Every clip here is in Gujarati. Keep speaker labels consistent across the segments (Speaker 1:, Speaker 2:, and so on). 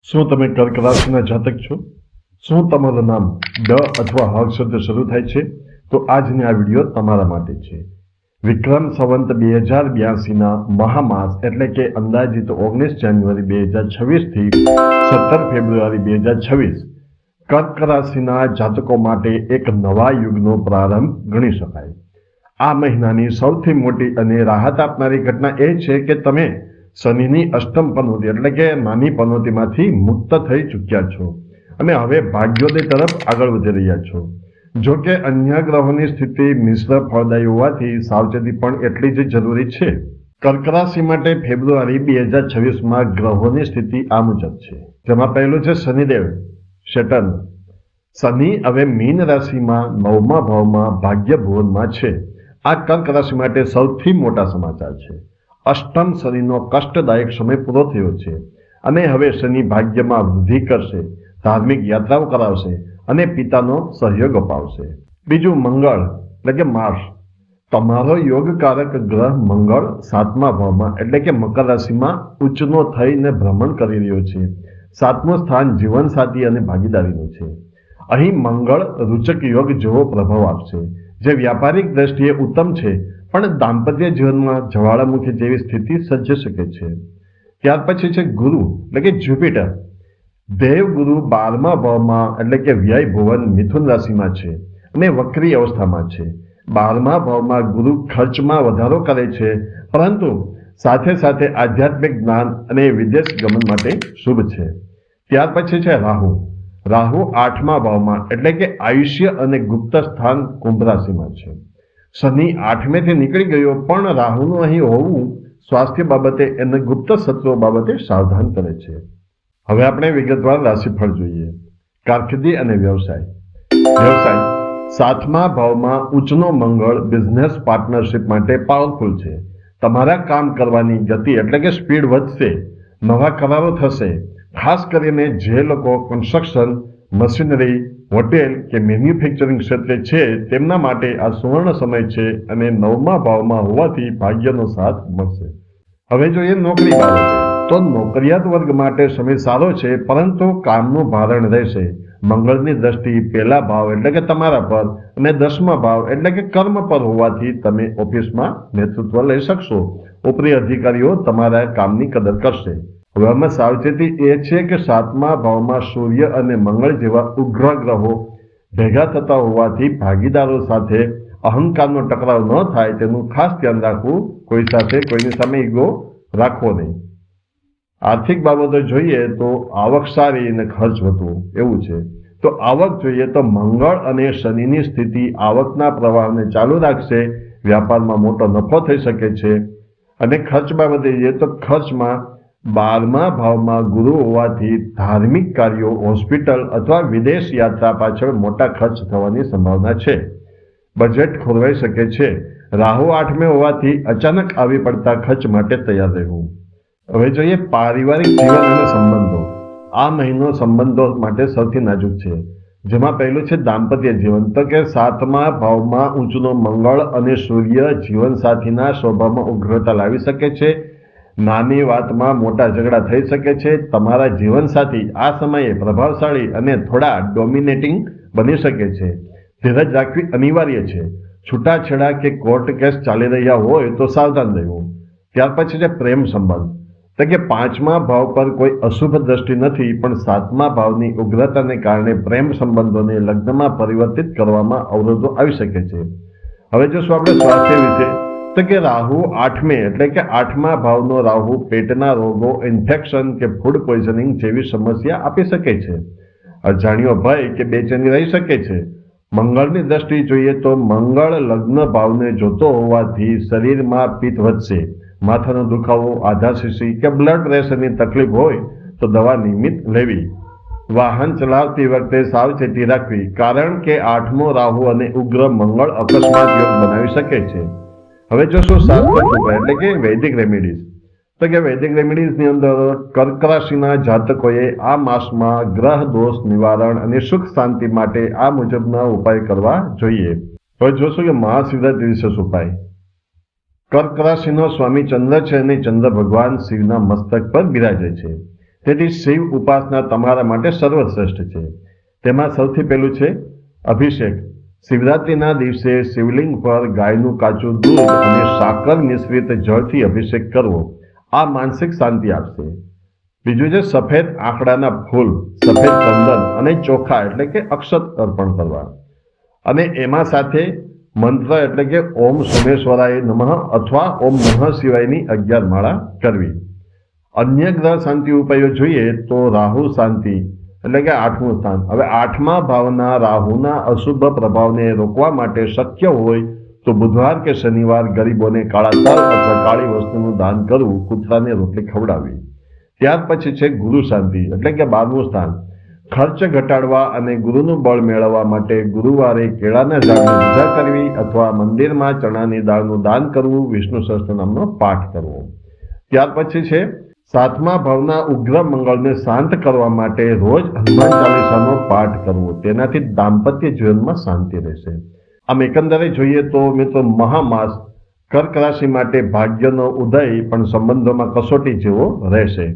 Speaker 1: શું તમે કર્ક રાશિના જાતક છો? શું તમારું નામ ડ અથવા હ શબ્દ શરૂ થાય છે? તો આજની આ વિડીયો તમારા માટે છે. વિક્રમ સંવંત 2082ના મહામાસ એટલે કે અંદાજિત 19 જાન્યુઆરી 2026 થી 17 ફેબ્રુઆરી 2026 કર્ક રાશિના જાતકો માટે એક નવા યુગનો પ્રારંભ ગણી શકાય. આ મહિનાની સૌથી મોટી અને રાહત આપનારી ઘટના એ છે કે તમે શનિની અષ્ટમ પનોતી એટલે કે નાની પનોતીમાંથી મુક્ત થઈ ચૂક્યા છો અને હવે ભાગ્યોદય તરફ આગળ વધી રહ્યા છો. જો કે અન્ય ગ્રહોની સ્થિતિ મિશ્ર ફળદાયી હોવાથી સાવચેતી પણ એટલી જ જરૂરી છે. કર્ક રાશિ માટે ફેબ્રુઆરી 2026માં ગ્રહોની સ્થિતિ આ મુજબ છે, જેમાં પહેલું છે શનિદેવ સેટર્ન. શનિ હવે મીન રાશિમાં 9મા ભાવમાં ભાગ્ય ભુવનમાં છે. આ કર્ક રાશિ માટે સૌથી મોટા સમાચાર છે. અષ્ટમ શનિનો કષ્ટદાયક સમય પૂરો થયો છે અને હવે શનિ ભાગ્યમાં વૃદ્ધિ કરશે, ધાર્મિક યાત્રાઓ કરાવશે અને પિતાનો સહયોગ અપાવશે. બીજું મંગળ એટલે કે માર્સ. તમારો યોગકારક ગ્રહ મંગળ 7મા ભાવમાં એટલે કે મકર રાશિમાં ઉચ્ચનો થઈને ભ્રમણ કરી રહ્યો છે. 7મું સ્થાન જીવનસાથી અને ભાગીદારીનું છે. અહીં મંગળ રૂચક યોગ જેવો પ્રભાવ આપશે, જે વ્યાપારિક દ્રષ્ટિએ ઉત્તમ છે, પણ દાંપત્ય જીવનમાં જ્વાળામુખી જેવી સ્થિતિ સર્જી શકે છે. ત્યાર પછી છે ગુરુ એટલે કે જ્યુપિટર. દેવગુરુ 12મા ભાવમાં એટલે કે વ્યય ભુવન મિથુન રાશિમાં છે અને વક્રી અવસ્થામાં છે. 12મા ભાવમાં ગુરુ ખર્ચમાં વધારો કરે છે, પરંતુ સાથે સાથે આધ્યાત્મિક જ્ઞાન અને વિદેશ ગમન માટે શુભ છે. ત્યાર પછી છે રાહુ. રાહુ 8મા ભાવમાં એટલે કે આયુષ્ય અને ગુપ્ત સ્થાન કુંભ રાશિમાં છે. શનિ 8મેથી નીકળી ગયો, પણ રાહુનું અહીં હોવું સ્વાસ્થ્ય બાબતે અને ગુપ્ત શત્રુઓ બાબતે સાવધાન કરે છે. હવે આપણે વિગતવાર રાશિફળ જોઈએ. કારકિર્દી અને વ્યવસાય. 7મા ભાવમાં ઉચ્ચનો મંગળ બિઝનેસ પાર્ટનરશિપ માટે પાવરફુલ છે. તમારા કામ કરવાની ગતિ એટલે કે સ્પીડ વધશે, નવા કરારો થશે. ખાસ કરીને જે લોકો કન્સ્ટ્રક્શન, મશીનરી, હોટેલ કે મેન્યુફેક્ચરિંગ ક્ષેત્રે છે તેમના માટે આ સુવર્ણ સમય છે અને 9મા ભાવમાં હોવાથી ભાગ્યનો સાથ મળશે. હવે જોઈએ નોકરી બાબતે, તો નોકરિયાત વર્ગ માટે સમય સારો છે, પરંતુ કામનું ભારણ રહેશે. મંગળની દ્રષ્ટિ પહેલા ભાવ એટલે કે તમારા પર અને 10મા ભાવ એટલે કે કર્મ પર હોવાથી તમે ઓફિસમાં નેતૃત્વ લઈ શકશો. ઉપરી અધિકારીઓ તમારા કામની કદર કરશે. હવે આમાં સાવચેતી એ છે કે 7મા ભાવમાં સૂર્ય અને મંગળ જેવા ઉગ્ર ગ્રહો ભેગા થતા હોવાથી ભાગીદારો સાથે અહંકારનો ટકરાવ ન થાય તેનું ખાસ ધ્યાન રાખવું. કોઈ સાથે કોઈની સામે ઈગો રાખવો નહીં. આર્થિક બાબતો જોઈએ તો આવક સારી અને ખર્ચ વધુ એવું છે. તો આવક જોઈએ તો મંગળ અને શનિની સ્થિતિ આવકના પ્રવાહને ચાલુ રાખશે. વ્યાપારમાં મોટો નફો થઈ શકે છે. અને ખર્ચ બાબતે જોઈએ તો ખર્ચમાં 12મા ભાવમાં ગુરુ હોવાથી ધાર્મિક કાર્યો, હોસ્પિટલ અથવા વિદેશ યાત્રા પાછળ મોટા ખર્ચ થવાની સંભાવના છે. બજેટ ખોરવાઈ શકે છે. રાહુ 8મે હોવાથી અચાનક આવી પડતા ખર્ચ માટે તૈયાર રહેવું. હવે જોઈએ પારિવારિક જીવન અને સંબંધો. આ મહિનો સંબંધો માટે સૌથી નાજુક છે, જેમાં પહેલું છે દાંપત્ય જીવન. તો કે 7મા ભાવમાં ઊંચનો મંગળ અને સૂર્ય જીવનસાથીના સ્વભાવમાં ઉગ્રતા લાવી શકે છે. નાની વાતમાં મોટા ઝઘડા થઈ શકે છે. તમારા જીવનસાથી આ સમયે પ્રભાવશાળી અને થોડા ડોમિનેટિંગ બની શકે છે. ધીરજ રાખવી અનિવાર્ય છે. છૂટાછેડા કે કોર્ટ કેસ ચાલી રહ્યા હોય તો સાવધાન રહેવું. ત્યાર પછી છે પ્રેમ સંબંધ. તો કે 5મા ભાવ પર કોઈ અશુભ દ્રષ્ટિ નથી, પણ 7મા ભાવની ઉગ્રતાને કારણે પ્રેમ સંબંધોને લગ્નમાં પરિવર્તિત કરવામાં અવરોધો આવી શકે છે. હવે જોશું આપણે સ્વાસ્થ્ય વિશે. તો કે રાહુ 8મે એટલે કે 8મા ભાવનો રાહુ પેટના રોગો, ઇન્ફેક્શન કે ફૂડ પોઈઝનિંગ જેવી સમસ્યા આપી શકે છે. અજાણ્યો ભય કે બેચેની રહી શકે છે. મંગળની દ્રષ્ટિ જોઈએ તો મંગળ લગ્ન ભાવને જોતો હોવાથી શરીરમાં પિત્ત વધશે. માથાનો દુખાવો, આધાશીશી કે બ્લડ પ્રેશરની તકલીફ હોય તો દવા નિયમિત લેવી. વાહન ચલાવતી વખતે સાવચેતી રાખવી, કારણ કે 8મો રાહુ અને ઉગ્ર મંગળ અકસ્માત યોગ બનાવી શકે છે. હવે જોશું શાસ્ત્ર ઉપાય એટલે કે વૈદિક રેમેડીઝ. તો કે વૈદિક રેમેડીઝની અંદર કર્ક રાશિના જાતકોએ આ માસમાં ગ્રહ દોષ નિવારણ અને સુખ શાંતિ માટે આ મુજબના ઉપાય કરવા જોઈએ. હવે જોશું કે મહાશિવરાત્રી વિશેષ ઉપાય. કર્ક રાશિનો સ્વામી ચંદ્ર છે અને ચંદ્ર ભગવાન શિવના મસ્તક પર બિરાજે છે. તેથી શિવ ઉપાસના તમારા માટે સર્વશ્રેષ્ઠ છે. તેમાં સૌથી પહેલું છે અભિષેક. શિવરાત્રિના દિવસે શિવલિંગ પર ગાયનું કાચું દૂધ અને સાકર મિશ્રિત જળથી અભિષેક કરવો. આ માનસિક શાંતિ આપશે. બીજું છે સફેદ આંકડાના ફૂલ, સફેદ ચંદન અને ચોખા એટલે કે અક્ષત અર્પણ કરવા. અને એમાં સાથે મંત્ર એટલે કે ઓમ સોમેશ્વરાય નમઃ અથવા ઓમ નમઃ શિવાયની 11 માળા કરવી. અન્ય ગ્રહ શાંતિ ઉપાયો જોઈએ તો રાહુ શાંતિ એટલે કે 8મું સ્થાન. હવે 8મા ભાવના રાહુના અશુભ પ્રભાવને રોકવા માટે શક્ય હોય તો બુધવાર કે શનિવાર ગરીબોને કાળા તલ અથવા કાળી વસ્તુનું દાન કરવું, કૂતરાને રોટલી ખવડાવવી. ત્યાર પછી છે ગુરુ શાંતિ એટલે કે 12મું સ્થાન. ખર્ચ ઘટાડવા અને ગુરુનું બળ મેળવવા માટે ગુરુવારે કેળાના ઝાડની પૂજા કરવી અથવા મંદિરમાં ચણાની દાળનું દાન કરવું, વિષ્ણુ સહસ્ત્રનામનો પાઠ કરવો. ત્યાર પછી છે 7મા ભાવના ઉગ્ર મંગળને શાંત કરવા માટે રોજ હનુમાન ચાલીસાનો પાઠ કરવો. તેનાથી દાંપત્ય જીવનમાં શાંતિ રહેશે. આમ એકંદરે જોઈએ તો મિત્રો મહામાસ કર્ક રાશિ માટે ભાગ્યનો ઉદય પણ સંબંધોમાં કસોટી જેવો રહેશે.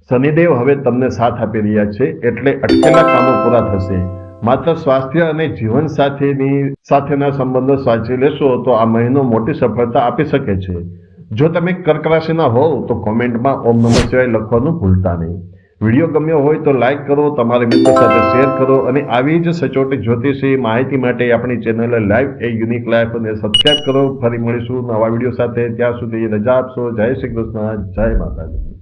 Speaker 1: શનિદેવ હવે તમને સાથ આપી રહ્યા છે એટલે અટકેલા કામો પૂરા થશે. માત્ર સ્વાસ્થ્ય અને જીવન સાથેના સંબંધો સાચવી લેશો તો આ મહિનો મોટી સફળતા આપી શકે છે. જો તમે કર્ક રાશિના હોવ તો કોમેન્ટમાં ઓમ નમઃ શિવાય લખવાનું ભૂલતા નહીં. વિડીયો ગમ્યો હોય તો લાઈક કરો, તમારા મિત્રો સાથે શેર કરો અને આવી જ સચોટ જ્યોતિષી માહિતી માટે આપણી ચેનલ લાઈવ એ યુનિક લાઈફ અને સબસ્ક્રાઇબ કરો. ફરી મળીશું નવા વિડીયો સાથે. ત્યાં સુધી રજા આપશો. જય શ્રી કૃષ્ણ, જય માતાજી.